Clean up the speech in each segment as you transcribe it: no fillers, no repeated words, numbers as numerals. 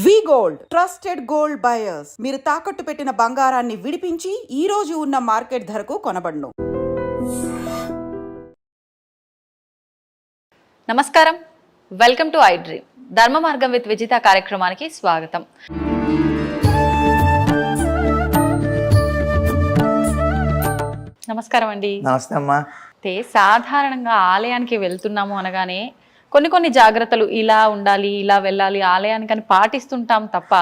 వి gold trusted gold buyers మీరు తాకట్టు పెట్టిన బంగారాన్ని విడిపించి ఈ రోజు ఉన్న మార్కెట్ ధరకు కొనబడును. నమస్కారం, వెల్కమ్ టు ఐ డ్రీమ్ ధర్మ మార్గం విత్ విజిత కార్యక్రమానికి స్వాగతం. నమస్కారం అండి. నమస్తే అమ్మా. సాధారణంగా ఆలయానికి వెళ్తున్నాము అనగానే కొన్ని జాగ్రత్తలు ఇలా ఉండాలి, ఇలా వెళ్ళాలి ఆలయానికి అని పాటిస్తుంటాం తప్ప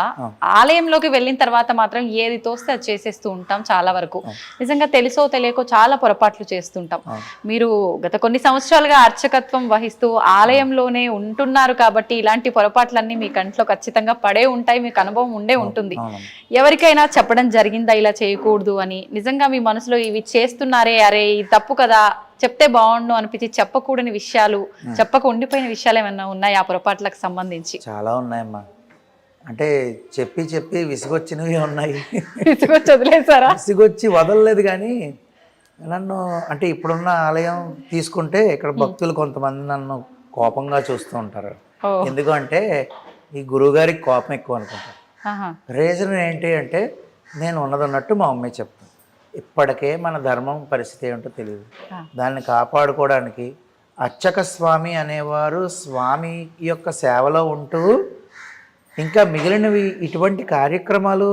ఆలయంలోకి వెళ్ళిన తర్వాత మాత్రం ఏది తోస్తే అది చేసేస్తూ ఉంటాం. చాలా వరకు నిజంగా తెలుసో తెలియకో చాలా పొరపాట్లు చేస్తుంటాం. మీరు గత కొన్ని సంవత్సరాలుగా అర్చకత్వం వహిస్తూ ఆలయంలోనే ఉంటున్నారు కాబట్టి ఇలాంటి పొరపాట్లన్నీ మీ కంట్లో ఖచ్చితంగా పడే ఉంటాయి, మీకు అనుభవం ఉండే ఉంటుంది. ఎవరికైనా చెప్పడం జరిగిందా ఇలా చేయకూడదు అని? నిజంగా మీ మనసులో ఇవి చేస్తున్నారే, అరే ఇది తప్పు కదా, చెప్తే బాగుండు అనిపించి చెప్పకూడని విషయాలు, చెప్పక ఉండిపోయిన విషయాలు ఏమన్నా ఉన్నాయి ఆ పొరపాట్లకు సంబంధించి? చాలా ఉన్నాయమ్మా. అంటే చెప్పి చెప్పి విసుగొచ్చినవి ఉన్నాయి. విసుగొచ్చి వదిలేసారా? విసుగొచ్చి వదలలేదు, కానీ నన్ను అంటే ఇప్పుడున్న ఆలయం తీసుకుంటే ఇక్కడ భక్తులు కొంతమంది నన్ను కోపంగా చూస్తూ ఉంటారు. ఎందుకంటే ఈ గురువుగారికి కోపం ఎక్కువ అనుకుంటారు. రీజన్ ఏంటి అంటే నేను ఉన్నదన్నట్టు మా అమ్మాయి చెప్తాను. ఇప్పటికే మన ధర్మం పరిస్థితి ఏంటో తెలియదు. దాన్ని కాపాడుకోవడానికి అర్చక స్వామి అనేవారు స్వామి యొక్క సేవలో ఉంటూ ఇంకా మిగిలినవి ఇటువంటి కార్యక్రమాలు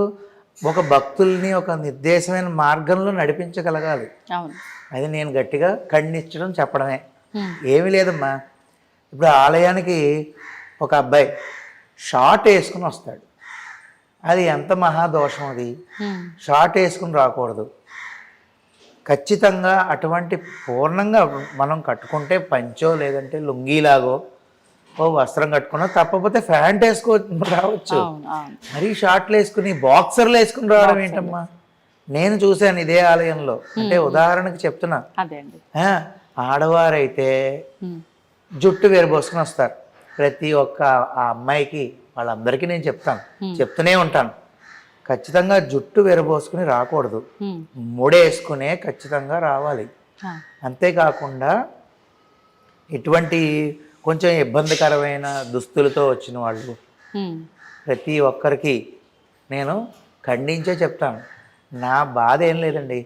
ఒక భక్తుల్ని ఒక నిర్దేశమైన మార్గంలో నడిపించగలగాలి. అది నేను గట్టిగా ఖండించడం చెప్పడమే, ఏమీ లేదమ్మా. ఇప్పుడు ఆలయానికి ఒక అబ్బాయి షార్ట్ వేసుకుని వస్తాడు, అది ఎంత మహాదోషం. అది షార్ట్ వేసుకుని రాకూడదు. ఖచ్చితంగా అటువంటి పూర్ణంగా మనం కట్టుకుంటే పంచో లేదంటే లుంగీలాగో ఓ వస్త్రం కట్టుకున్నా, తప్పకపోతే ప్యాంట్ వేసుకో రావచ్చు. మరీ షార్ట్లు వేసుకుని బాక్సర్లు వేసుకుని రావడం ఏంటమ్మా? నేను చూశాను ఇదే ఆలయంలో. అంటే ఉదాహరణకు చెప్తున్నా, ఆడవారైతే జుట్టు వేరుబోసుకుని వస్తారు. ప్రతి ఒక్క ఆ అమ్మాయికి వాళ్ళందరికీ నేను చెప్తూనే ఉంటాను, ఖచ్చితంగా జుట్టు వెరబోసుకుని రాకూడదు, ముడేసుకునే ఖచ్చితంగా రావాలి. అంతేకాకుండా ఇటువంటి కొంచెం ఇబ్బందికరమైన దుస్తులతో వచ్చిన వాళ్ళు ప్రతి ఒక్కరికి నేను ఖండించే చెప్తాను. నా బాధ ఏం లేదండి.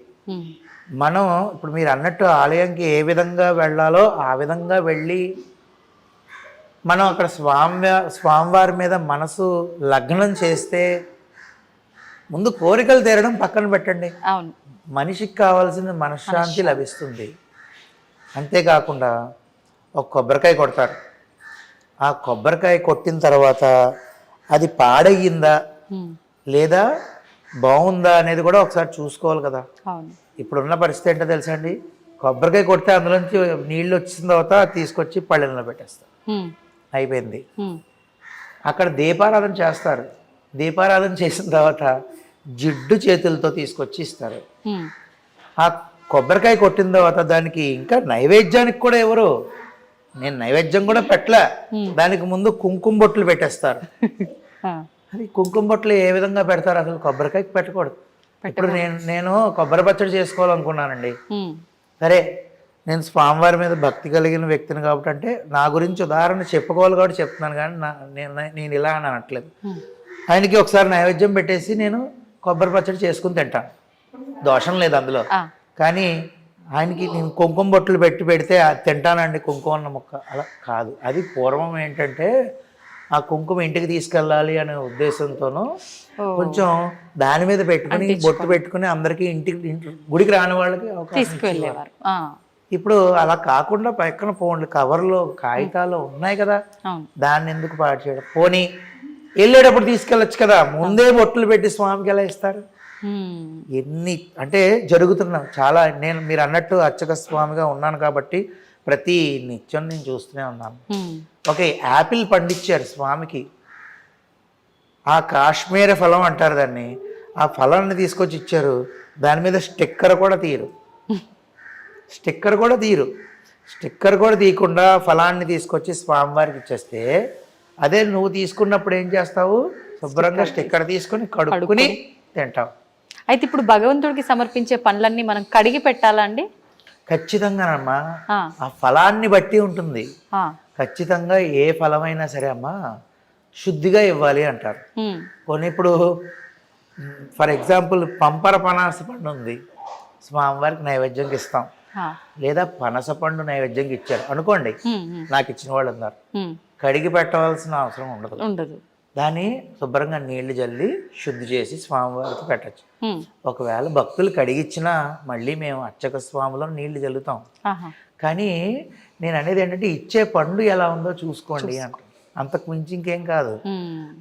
మనం ఇప్పుడు మీరు అన్నట్టు ఆలయంకి ఏ విధంగా వెళ్ళాలో ఆ విధంగా వెళ్ళి మనం అక్కడ స్వామివారి మీద మనసు లగ్నం చేస్తే ముందు కోరికలు తీరడం పక్కన పెట్టండి. అవును, మనిషికి కావాల్సిన మనశ్శాంతి లభిస్తుంది. అంతేకాకుండా ఒక కొబ్బరికాయ కొడతారు. ఆ కొబ్బరికాయ కొట్టిన తర్వాత అది పాడయ్యిందా లేదా బాగుందా అనేది కూడా ఒకసారి చూసుకోవాలి కదా. ఇప్పుడున్న పరిస్థితి ఏంటో తెలుసా అండి? కొబ్బరికాయ కొడితే అందులోంచి నీళ్ళు వచ్చిన తర్వాత తీసుకొచ్చి పళ్ళెంలో పెట్టేస్తారు, అయిపోయింది. అక్కడ దీపారాధన చేస్తారు. దీపారాధన చేసిన తర్వాత జిడ్డు చేతులతో తీసుకొచ్చి ఇస్తారు. ఆ కొబ్బరికాయ కొట్టిన తర్వాత దానికి ఇంకా నైవేద్యానికి కూడా ఎవరు, నేను నైవేద్యం కూడా పెట్టలే, దానికి ముందు కుంకుమ బొట్లు పెట్టేస్తారు. అది కుంకుమ బొట్లు ఏ విధంగా పెడతారు? అసలు కొబ్బరికాయకి పెట్టకూడదు. ఇప్పుడు నేను కొబ్బరి పచ్చడి చేసుకోవాలనుకున్నానండి. సరే, నేను స్వామివారి మీద భక్తి కలిగిన వ్యక్తిని కాబట్టి, అంటే నా గురించి ఉదాహరణ చెప్పుకోవాలి కాబట్టి చెప్తున్నాను, కానీ నేను ఇలా అని అనట్లేదు. ఆయనకి ఒకసారి నైవేద్యం పెట్టేసి నేను కొబ్బరి పచ్చడి చేసుకుని తింటాను, దోషం లేదు అందులో. కానీ ఆయనకి నేను కుంకుమ బొట్లు పెడితే తింటానండి కుంకుమ అన్న ముక్క, అలా కాదు. అది పూర్వం ఏంటంటే ఆ కుంకుమ ఇంటికి తీసుకెళ్ళాలి అనే ఉద్దేశంతోనూ కొంచెం దాని మీద పెట్టుకుని బొట్టు పెట్టుకుని అందరికీ గుడికి రాని వాళ్ళకి తీసుకువెళ్ళేవారు. ఇప్పుడు అలా కాకుండా పక్కన ఫోన్లు కవర్లు కాగితాలు ఉన్నాయి కదా, దాన్ని ఎందుకు పాడు చేయడం? పోనీ వెళ్ళేటప్పుడు తీసుకెళ్ళచ్చు కదా, ముందే బొట్టులు పెట్టి స్వామికి ఎలా ఇస్తారు? ఎన్ని అంటే జరుగుతున్నాం చాలా. మీరు అన్నట్టు అర్చక స్వామిగా ఉన్నాను కాబట్టి ప్రతి నిత్యం నేను చూస్తూనే ఉన్నాను. ఓకే, యాపిల్ పండించారు స్వామికి, ఆ కాశ్మీర ఫలం అంటారు దాన్ని, ఆ ఫలాన్ని తీసుకొచ్చి ఇచ్చారు. దాని మీద స్టిక్కర్ కూడా తీయరు. స్టిక్కర్ కూడా తీయకుండా ఫలాన్ని తీసుకొచ్చి స్వామివారికి ఇచ్చేస్తే, అదే నువ్వు తీసుకున్నప్పుడు ఏం చేస్తావు? శుభ్రంగా స్టిక్కర్ తీసుకుని కడుక్కుని తింటావు. అయితే ఇప్పుడు భగవంతుడికి సమర్పించే పనులన్నీ మనం కడిగి పెట్టాలా అండి? ఖచ్చితంగానమ్మా, ఆ ఫలాన్ని బట్టి ఉంటుంది. ఖచ్చితంగా ఏ ఫలమైనా సరే అమ్మా, శుద్ధిగా ఇవ్వాలి అంటారు. కొన్ని ఇప్పుడు ఫర్ ఎగ్జాంపుల్ పంపర పనస పండు ఉంది, స్వామివారికి నైవేద్యంకి ఇస్తాం, లేదా పనస పండు నైవేద్యంకి ఇచ్చారు అనుకోండి, నాకు ఇచ్చిన వాళ్ళు ఉన్నారు, కడిగి పెట్టవలసిన అవసరం ఉండదు. దాన్ని శుభ్రంగా నీళ్లు జల్లి శుద్ధి చేసి స్వామివారికి పెట్టచ్చు. ఒకవేళ భక్తులు కడిగిచ్చినా మళ్ళీ మేము అర్చక స్వామిలో నీళ్లు జల్లుతాం. కానీ నేను అనేది ఏంటంటే ఇచ్చే పండు ఎలా ఉందో చూసుకోండి అంట, అంతకు మించి ఇంకేం కాదు.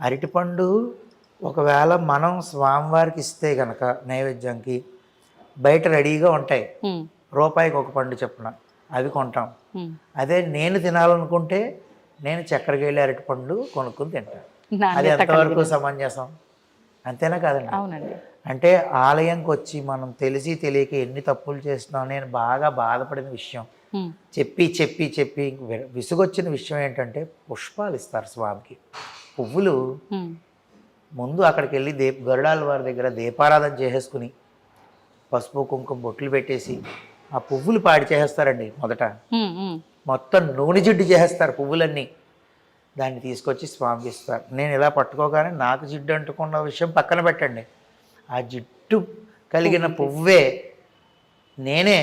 అరటిపండు ఒకవేళ మనం స్వామివారికి ఇస్తే గనక నైవేద్యంకి బయట రెడీగా ఉంటాయి, రూపాయికి ఒక పండు చెప్పున అవి కొంటాం. అదే నేను తినాలనుకుంటే నేను చక్కెరకేళి అరటిపండు కొనుక్కుని తింటాను. అది ఎంతవరకు సమంజసం? అంతేనా కాదండి? అంటే ఆలయంకి వచ్చి మనం తెలిసి తెలియక ఎన్ని తప్పులు చేస్తున్నాం. నేను బాగా బాధపడిన విషయం, చెప్పి చెప్పి చెప్పి విసుగొచ్చిన విషయం ఏంటంటే పుష్పాలు ఇస్తారు స్వామికి, పువ్వులు. ముందు అక్కడికి వెళ్ళి గరుడాల వారి దగ్గర దీపారాధన చేసేసుకుని పసుపు కుంకుమ బొట్లు పెట్టేసి ఆ పువ్వులు పాడి చేసేస్తారండి. మొదట మొత్తం నూనె జిడ్డు చేసేస్తారు పువ్వులన్నీ, దాన్ని తీసుకొచ్చి స్వామికి ఇస్తారు. నేను ఇలా పట్టుకోగానే నాకు జిడ్డు అంటుకున్న విషయం పక్కన పెట్టండి, ఆ జిడ్డు కలిగిన పువ్వే నేనే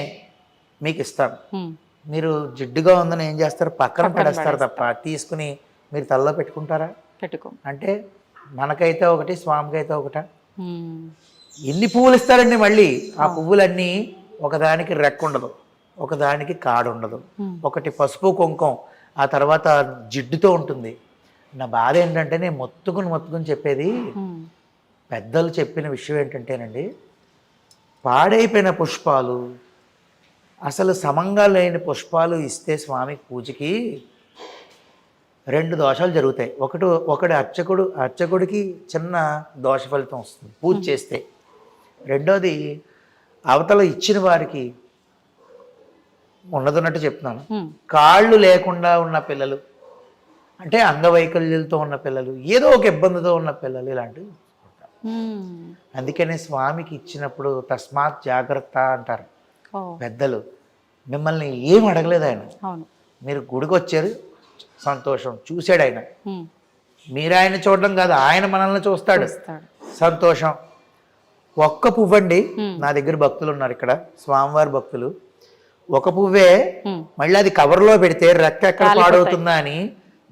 మీకు ఇస్తాను. మీరు జిడ్డుగా ఉందని ఏం చేస్తారు, పక్కన పడేస్తారు తప్ప తీసుకుని మీరు తలలో పెట్టుకుంటారా? అంటే మనకైతే ఒకటి, స్వామికైతే ఒకటా? ఎన్ని పువ్వులు ఇస్తారండి మళ్ళీ. ఆ పువ్వులన్నీ ఒకదానికి రెక్క ఉండదు, ఒకదానికి కాడు ఉండదు, ఒకటి పసుపు కుంకుమ, ఆ తర్వాత జిడ్డుతో ఉంటుంది. నా బాధ ఏంటంటే నేను మొత్తుకుని చెప్పేది, పెద్దలు చెప్పిన విషయం ఏంటంటేనండి, పాడైపోయిన పుష్పాలు, అసలు సమంగా లేని పుష్పాలు ఇస్తే స్వామి పూజకి 2 దోషాలు జరుగుతాయి. ఒకటి అర్చకుడికి చిన్న దోష ఫలితం వస్తుంది పూజ చేస్తే. రెండోది అవతల ఇచ్చిన వారికి ఉన్నదన్నట్టు చెప్తున్నాను, కాళ్ళు లేకుండా ఉన్న పిల్లలు, అంటే అంగవైకల్యాలతో ఉన్న పిల్లలు, ఏదో ఒక ఇబ్బందితో ఉన్న పిల్లలు, ఇలాంటివి. అందుకనే స్వామికి ఇచ్చినప్పుడు తస్మాత్ జాగ్రత్త అంటారు పెద్దలు. మిమ్మల్ని ఏం అడగలేదు ఆయన, మీరు గుడికి వచ్చారు, సంతోషం, చూశాడు ఆయన. మీరు ఆయన చూడడం కాదు, ఆయన మనల్ని చూస్తాడు, సంతోషం. ఒక్క పువ్వండి, నా దగ్గర భక్తులు ఉన్నారు ఇక్కడ, స్వామివారి భక్తులు, ఒక పువ్వే మళ్ళీ అది కవర్లో పెడితే రెక్క ఎక్కడ పాడవుతుందా అని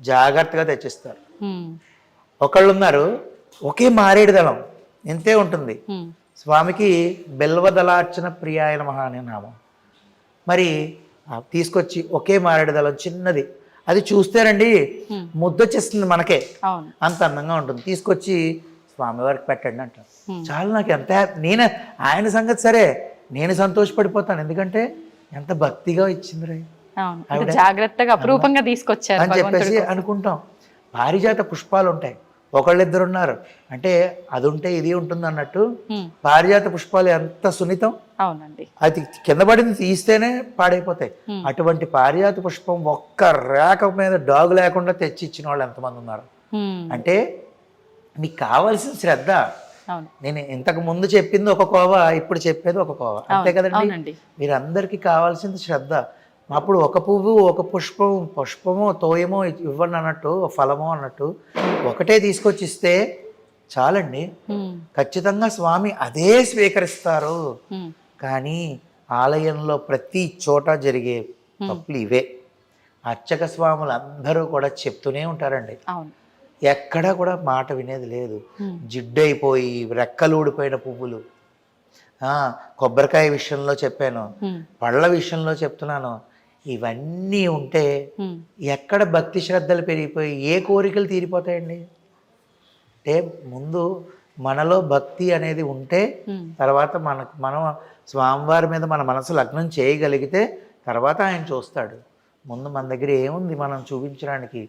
జాగ్రత్తగా తెచ్చిస్తారు. ఒకళ్ళు ఉన్నారు, ఒకే మారేడు దళం ఇంతే ఉంటుంది, స్వామికి బెల్వదళార్చన ప్రియాయ నమః అనే నామం. మరి తీసుకొచ్చి ఒకే మారేడు దళం చిన్నది, అది చూస్తేనండి ముద్దొచ్చేస్తుంది మనకే, అంత అందంగా ఉంటుంది, తీసుకొచ్చి స్వామివారికి పెట్టండి అంటారు. చాలా నాకు ఎంత నేను ఆయన సంగతి సరే, నేను సంతోషపడిపోతాను, ఎందుకంటే ఎంత భక్తిగా ఇచ్చింది జాగ్రత్తగా అపురూపంగా తీసుకొచ్చారు అని చెప్పేసి అనుకుంటాం. పారిజాత పుష్పాలు ఉంటాయి, ఒకళ్ళిద్దరు ఉన్నారు అంటే అది ఉంటే ఇది ఉంటుంది అన్నట్టు. పారిజాత పుష్పాలు ఎంత సున్నితం, అది కింద పడింది తీస్తేనే పాడైపోతాయి. అటువంటి పారిజాత పుష్పం ఒక్క రేఖ మీద డాగు లేకుండా తెచ్చి ఇచ్చిన వాళ్ళు ఎంతమంది ఉన్నారు. అంటే మీకు కావాల్సిన శ్రద్ధ. నేను ఇంతకు ముందు చెప్పింది ఒక కోవ, ఇప్పుడు చెప్పేది ఒక కోవ, అంతే కదండి. మీరందరికీ కావాల్సింది శ్రద్ధ. అప్పుడు ఒక పువ్వు, ఒక పుష్పమో తోయమో ఇవ్వండి అన్నట్టు, ఫలమో అన్నట్టు ఒకటే తీసుకొచ్చి ఇస్తే చాలండి, ఖచ్చితంగా స్వామి అదే స్వీకరిస్తారు. కానీ ఆలయంలో ప్రతి చోట జరిగే తప్పులు ఇవే. అర్చక స్వాములు అందరూ కూడా చెప్తూనే ఉంటారండి, ఎక్కడా కూడా మాట వినేది లేదు. జిడ్డైపోయి రెక్కలు ఊడిపోయిన పువ్వులు, కొబ్బరికాయ విషయంలో చెప్పాను, పళ్ళ విషయంలో చెప్తున్నాను, ఇవన్నీ ఉంటే ఎక్కడ భక్తి శ్రద్ధలు పెరిగిపోయి ఏ కోరికలు తీరిపోతాయండి. అంటే ముందు మనలో భక్తి అనేది ఉంటే తర్వాత మనం స్వామివారి మీద మన మనసు లగ్నం చేయగలిగితే తర్వాత ఆయన చూస్తాడు. ముందు మన దగ్గర ఏముంది మనం చూపించడానికి?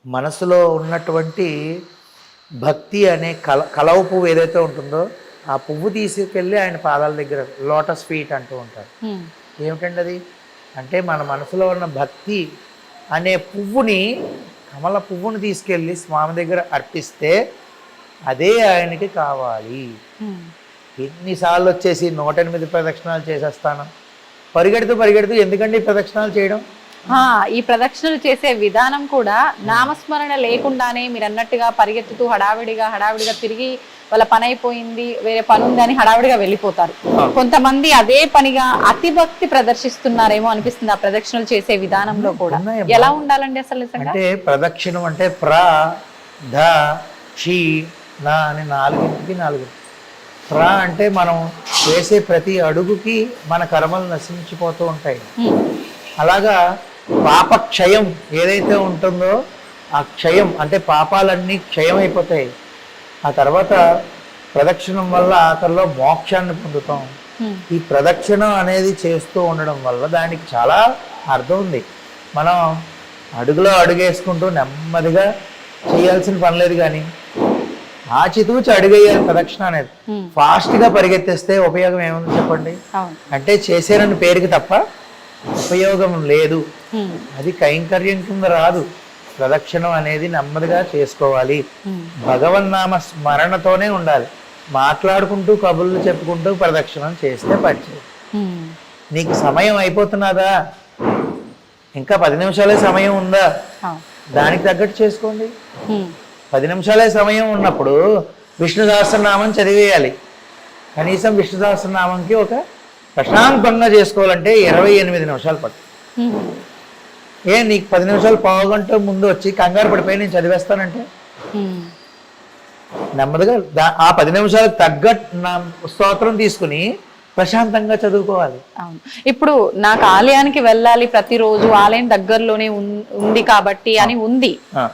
మనసులో ఉన్నటువంటి భక్తి అనే కలవ పువ్వు ఏదైతే ఉంటుందో ఆ పువ్వు తీసుకెళ్ళి ఆయన పాదాల దగ్గర లోటస్ ఫీట్ అంటూ ఉంటారు. ఏమిటండి అది? అంటే మన మనసులో ఉన్న భక్తి అనే పువ్వుని, కమల పువ్వుని తీసుకెళ్ళి స్వామి దగ్గర అర్పిస్తే అదే ఆయనకి కావాలి. ఎన్నిసార్లు వచ్చేసి 108 ప్రదక్షిణాలు చేసేస్తాను, పరిగెడుతూ ఎందుకండి ప్రదక్షిణాలు చేయడం? ఈ ప్రదక్షిణలు చేసే విధానం కూడా నామస్మరణ లేకుండానే మీరు అన్నట్టుగా పరిగెత్తుతూ హడావిడిగా తిరిగి వాళ్ళ పని అయిపోయింది, వేరే పని ఉందని హడావిడిగా వెళ్ళిపోతారు. కొంతమంది అదే పనిగా అతి భక్తి ప్రదర్శిస్తున్నారేమో అనిపిస్తుంది ఆ ప్రదక్షిణలు చేసే విధానంలో కూడా. ఎలా ఉండాలండి అసలు నిజంగా? అంటే ప్రదక్షిణం అంటే ధ క్షీ నా అని 4 ప్ర అంటే మనం వేసే ప్రతి అడుగుకి మన కర్మలు నశించిపోతూ ఉంటాయి. అలాగా పాపక్షయం ఏదైతే ఉంటుందో ఆ క్షయం అంటే పాపాలన్నీ క్షయం అయిపోతాయి. ఆ తర్వాత ప్రదక్షిణం వల్ల ఆఖరిలో మోక్షాన్ని పొందుతాం. ఈ ప్రదక్షిణం అనేది చేస్తూ ఉండడం వల్ల దానికి చాలా అర్థం ఉంది. మనం అడుగులో అడుగేసుకుంటూ నెమ్మదిగా చేయాల్సిన పని లేదు, కానీ ఆచితూచి అడుగేయాలి ప్రదక్షిణ అనేది. ఫాస్ట్గా పరిగెత్తేస్తే ఉపయోగం ఏముంది చెప్పండి? అంటే చేసేనని పేరుకి తప్ప ఉపయోగం లేదు. అది కైంకర్యం కింద రాదు. ప్రదక్షిణం అనేది నెమ్మదిగా చేసుకోవాలి. భగవన్నామ స్మరణతోనే ఉండాలి. మాట్లాడుకుంటూ కబుర్లు చెప్పుకుంటూ ప్రదక్షిణం చేస్తే పచ్చేది. నీకు సమయం అయిపోతున్నదా, ఇంకా 10 నిమిషాలే సమయం ఉందా, దానికి తగ్గట్టు చేసుకోండి. 10 నిమిషాలే సమయం ఉన్నప్పుడు విష్ణు సహస్రనామం చదివేయాలి. కనీసం విష్ణు సహస్రనామంకి ఒక ప్రశాంతంగా చేసుకోవాలంటే 28 నిమిషాలు పడుతుంది. నీకు 10 నిమిషాలు పావుగంట ముందు వచ్చి కంగారు పడిపోయి నేను చదివేస్తానంటే నెమ్మదిగా ఆ 10 నిమిషాలకు తగ్గట్టు నా స్తోత్రం తీసుకుని ప్రశాంతంగా చదువుకోవాలి. అవును. ఇప్పుడు నాకు ఆలయానికి వెళ్ళాలి, ప్రతిరోజు ఆలయం దగ్గరలోనే ఉంది కాబట్టి అని ఉంది,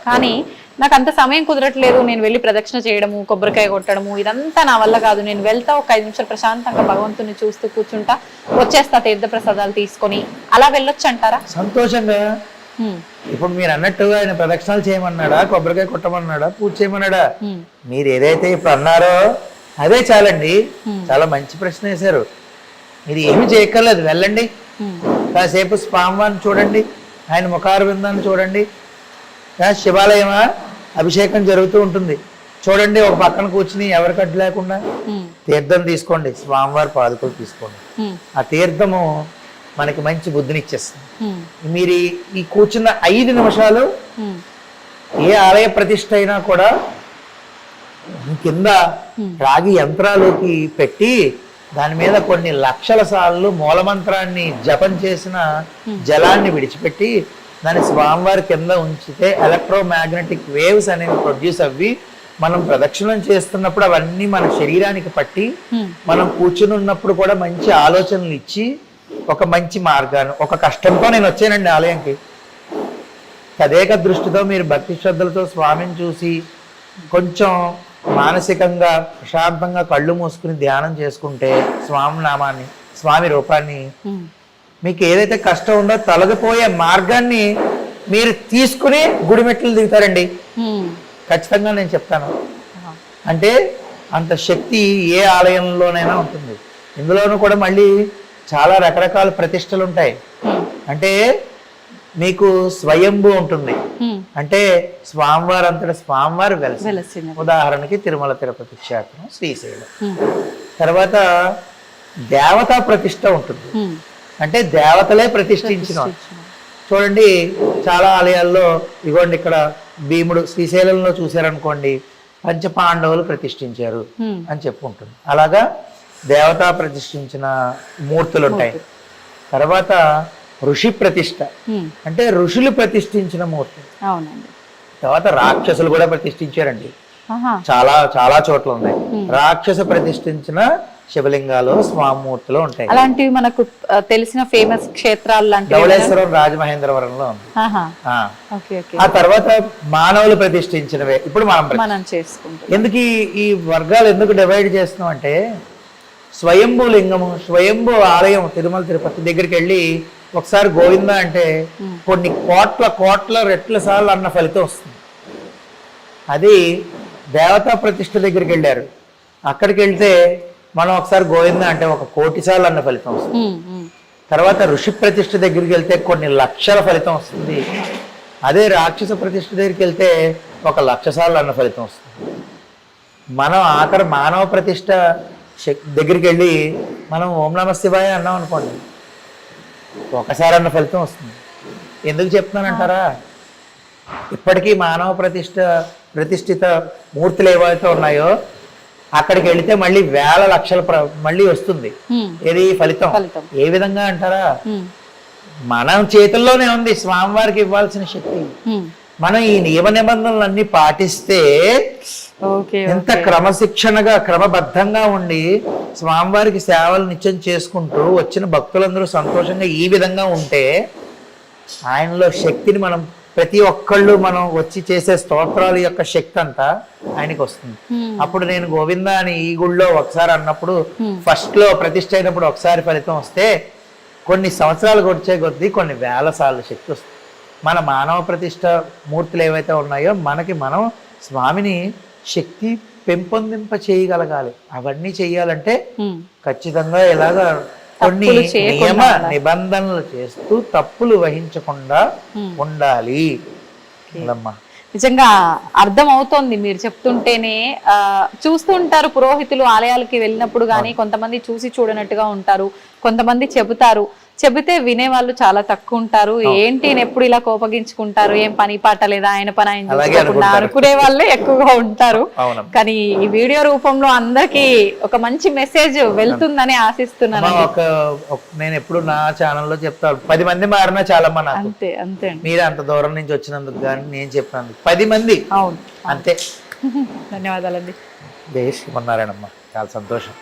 కానీ నాకు అంత సమయం కుదరట్లేదు. నేను వెళ్ళి ప్రదక్షిణ చేయడము, కొబ్బరికాయ కొట్టడము ఇదంతా నా వల్ల కాదు. నేను వెళ్తా ఒక 5 నిమిషాలు ప్రశాంతంగా భగవంతుని చూస్తూ కూర్చుంటా, వచ్చేస్తా తీర్థ ప్రసాదాలు తీసుకొని, అలా వెళ్ళొచ్చు అంటారా? సంతోషంగా. ఇప్పుడు మీరు అన్నట్టు ఆయన ప్రదక్షిణాలు చేయమన్నాడా, కొబ్బరికాయ కొట్టమన్నాడా, పూజ చేయమన్నాడా? మీరు ఏదైతే ఇప్పుడు అన్నారో అదే చాలండి. చాలా మంచి ప్రశ్న వేశారు. మీరు ఏమి చేయక్కర్లేదు, వెళ్ళండి. కాసేపు స్వామివారిని చూడండి, ఆయన ముఖారవిందాన్ని చూడండి. శివాలయమా అభిషేకం జరుగుతూ ఉంటుంది, చూడండి. ఒక పక్కన కూర్చుని ఎవరికి అడ్డు లేకుండా తీర్థం తీసుకోండి, స్వామివారి పాదుకలు తీసుకోండి. ఆ తీర్థము మనకి మంచి బుద్ధిని ఇచ్చేస్తుంది. మీరు ఈ కూర్చున్న 5 నిమిషాలు ఏ ఆలయ ప్రతిష్ఠ అయినా కూడా కింద రాగి యంత్రాలకి పెట్టి దాని మీద కొన్ని లక్షల సార్లు మూలమంత్రాన్ని జపం చేసిన జలాన్ని విడిచిపెట్టి దాన్ని స్వామివారి కింద ఉంచితే ఎలక్ట్రోమాగ్నెటిక్ వేవ్స్ అనేవి ప్రొడ్యూస్ అవ్వి మనం ప్రదక్షిణం చేస్తున్నప్పుడు అవన్నీ మన శరీరానికి పట్టి మనం కూర్చుని ఉన్నప్పుడు కూడా మంచి ఆలోచనలు ఇచ్చి ఒక మంచి మార్గాన్ని, ఒక కష్టంతో నేను వచ్చానండి ఆలయంకి, తదేక దృష్టితో మీరు భక్తి శ్రద్ధలతో స్వామిని చూసి కొంచెం మానసికంగా ప్రశాంతంగా కళ్ళు మూసుకుని ధ్యానం చేసుకుంటే స్వామి నామాన్ని, స్వామి రూపాన్ని, మీకు ఏదైతే కష్టం ఉందో తొలగిపోయే మార్గాన్ని మీరు తీసుకుని గుడిమెట్లు దిగుతారండి. ఖచ్చితంగా నేను చెప్తాను. అంటే అంత శక్తి ఏ ఆలయంలోనైనా ఉంటుంది. ఇందులోనూ కూడా మళ్ళీ చాలా రకరకాల ప్రతిష్టలు ఉంటాయి. అంటే మీకు స్వయంభూ ఉంటుంది, అంటే స్వామివారు అంతటా స్వామివారు వెలసిన. ఉదాహరణకి తిరుమల తిరుపతి క్షేత్రం, శ్రీశైలం. తర్వాత దేవతా ప్రతిష్ట ఉంటుంది, అంటే దేవతలే ప్రతిష్ఠించిన. చూడండి చాలా ఆలయాల్లో ఇగోండి, ఇక్కడ భీముడు శ్రీశైలంలో చూశారనుకోండి, పంచపాండవులు ప్రతిష్ఠించారు అని చెప్పుకుంటుంది. అలాగా దేవతా ప్రతిష్ఠించిన మూర్తులు ఉంటాయి. తర్వాత ఋషి ప్రతిష్ట, అంటే ఋషులు ప్రతిష్ఠించిన మూర్తి. తర్వాత రాక్షసులు కూడా ప్రతిష్ఠించారండి, చాలా చాలా చోట్ల ఉన్నాయి. రాక్షస ప్రతిష్ఠించిన శివలింగాలు స్వామూర్తులు ఉంటాయి. అలాంటివి మనకు తెలిసిన ఫేమస్ క్షేత్రాలు లాంటివి ధవళేశ్వరం రాజమహేంద్రవరంలో ఉంది. ఆ తర్వాత మానవులు ప్రతిష్ఠించినవే ఇప్పుడు మనం చేసుకుంటాం. ఎందుకు ఈ వర్గాలు ఎందుకు డివైడ్ చేస్తున్నాం అంటే, స్వయంభూ లింగము, స్వయంభూ ఆలయం తిరుమల తిరుపతి దగ్గరికి వెళ్ళి ఒకసారి గోవింద అంటే కొన్ని కోట్ల రెట్ల సార్లు అన్న ఫలితం వస్తుంది. అది దేవతా ప్రతిష్ఠ దగ్గరికి వెళ్ళారు, అక్కడికి వెళ్తే మనం ఒకసారి గోవింద అంటే 1,000,000 సార్లు అన్న ఫలితం వస్తుంది. తర్వాత ఋషి ప్రతిష్ఠ దగ్గరికి వెళ్తే కొన్ని లక్షల ఫలితం వస్తుంది. అదే రాక్షస ప్రతిష్ఠ దగ్గరికి వెళ్తే 1,00,000 సార్లు అన్న ఫలితం వస్తుంది. మనం ఆఖరి మానవ ప్రతిష్ఠ దగ్గరికి వెళ్ళి మనం ఓం నమ శివాయ అన్నాం అనుకోండి, ఒకసారి అన్న ఫలితం వస్తుంది. ఎందుకు చెప్తున్నానంటారా, ఇప్పటికీ మానవ ప్రతిష్ఠిత మూర్తులు ఏవైతే ఉన్నాయో అక్కడికి వెళితే మళ్ళీ వేల లక్షల మళ్ళీ వస్తుంది. ఏది ఫలితం? ఏ విధంగా అంటారా, మనం చేతుల్లోనే ఉంది స్వామివారికి ఇవ్వాల్సిన శక్తి. మనం ఈ నియమ నిబంధనలన్నీ పాటిస్తే, ఎంత క్రమశిక్షణగా క్రమబద్ధంగా ఉండి స్వామివారికి సేవలు నిత్యం చేసుకుంటూ వచ్చిన భక్తులందరూ సంతోషంగా ఈ విధంగా ఉంటే ఆయనలో శక్తిని మనం ప్రతి ఒక్కళ్ళు మనం వచ్చి చేసే స్తోత్రాల యొక్క శక్తి అంతా ఆయనకి వస్తుంది. అప్పుడు నేను గోవింద అని ఈ గుళ్ళో ఒకసారి అన్నప్పుడు, ఫస్ట్ లో ప్రతిష్ఠ అయినప్పుడు ఒకసారి ఫలితం వస్తే కొన్ని సంవత్సరాలు వచ్చే కొద్దీ కొన్ని వేల సార్లు శక్తి వస్తుంది. మన మానవ ప్రతిష్ఠ మూర్తులు ఏవైతే ఉన్నాయో మనకి మనం స్వామిని శక్తి పెంపొందింప చేయగలగాలి. అవన్నీ చెయ్యాలంటే ఖచ్చితంగా ఇలాగా కొన్ని నియమ నిబంధనలు చేస్తూ తప్పులు వహించకుండా ఉండాలి. నిజంగా అర్థం అవుతోంది మీరు చెప్తుంటేనే. చూస్తుంటారు పురోహితులు ఆలయాలకి వెళ్ళినప్పుడు కానీ కొంతమంది చూసి చూడనట్టుగా ఉంటారు, కొంతమంది చెబితే వినేవాళ్ళు చాలా తక్కువ ఉంటారు. ఏంటి ఎప్పుడు ఇలా కోపగించుకుంటారు, ఏం పని పాట లేదా, ఆయన పని ఆయన చూసుకోకుండా అనుకునే వాళ్ళే ఎక్కువగా ఉంటారు. కానీ ఈ వీడియో రూపంలో అందరికి ఒక మంచి మెసేజ్ వెళ్తుందని ఆశిస్తున్నాను. నేను ఎప్పుడు నా ఛానల్లో చెప్తాను, 10 మంది మారినా చాలా మన అంతే అంతే. మీరు అంత దూరం నుంచి వచ్చినందుకు కానీ నేను చెప్పినందుకు 10 మంది అవును అంతే. ధన్యవాదాలండి. జై శ్రీమన్నారాయణమ్మ, చాలా సంతోషం.